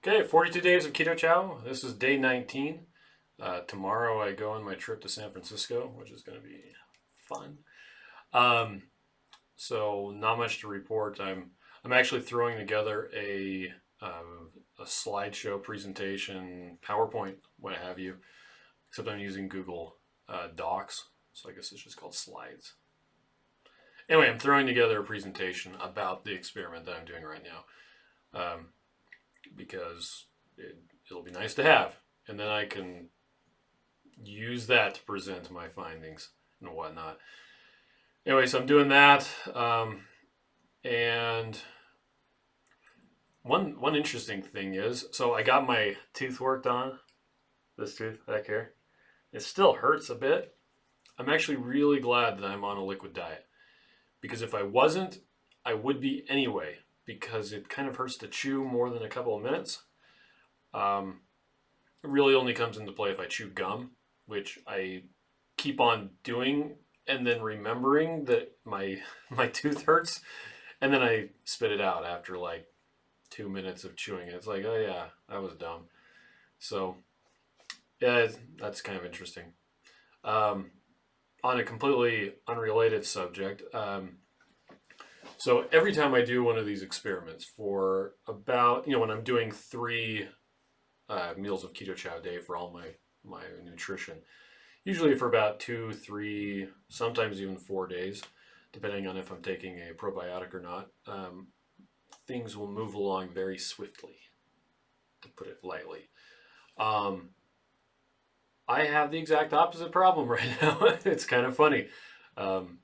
Okay, 42 days of Keto Chow. This is day 19. Tomorrow I go on my trip to San Francisco, which is going to be fun. Um, so not much to report. I'm actually throwing together a slideshow presentation, PowerPoint, what have you. Except I'm using Google Docs, so I guess it's just called Slides. Anyway, I'm throwing together a presentation about the experiment that I'm doing right now. Because it'll be nice to have. And then I can use that to present my findings and whatnot. Anyway, so I'm doing that. And one interesting thing is, so I got my tooth worked on, this tooth back here. It still hurts a bit. I'm actually really glad that I'm on a liquid diet. Because if I wasn't, I would be anyway. Because it kind of hurts to chew more than a couple of minutes. It really only comes into play if I chew gum, which I keep on doing and then remembering that my tooth hurts, and then I spit it out after like 2 minutes of chewing it. It's like, oh yeah, that was dumb. So yeah, that's kind of interesting. Um, on a completely unrelated subject, so every time I do one of these experiments for about, when I'm doing three meals of Keto Chow a day for all my nutrition, usually for about 2, 3, sometimes even 4 days, depending on if I'm taking a probiotic or not, things will move along very swiftly, to put it lightly. Um, I have the exact opposite problem right now. It's kind of funny. Um,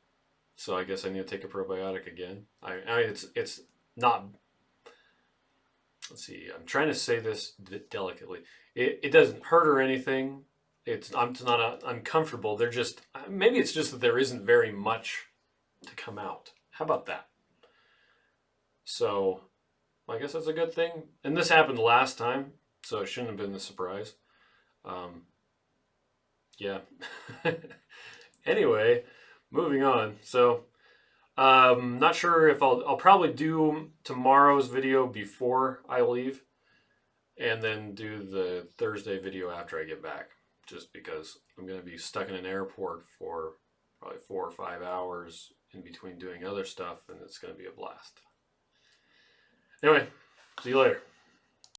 so I guess I need to take a probiotic again. I mean, it's not. Let's see. I'm trying to say this delicately. It doesn't hurt or anything. I'm not uncomfortable. They're just, maybe it's just that there isn't very much to come out. How about that? So I guess that's a good thing. And this happened last time, so it shouldn't have been a surprise. Um, yeah. Anyway, moving on. So not sure if I'll probably do tomorrow's video before I leave, and then do the Thursday video after I get back, just because I'm going to be stuck in an airport for probably 4 or 5 hours in between doing other stuff, and it's going to be a blast. Anyway, see you later.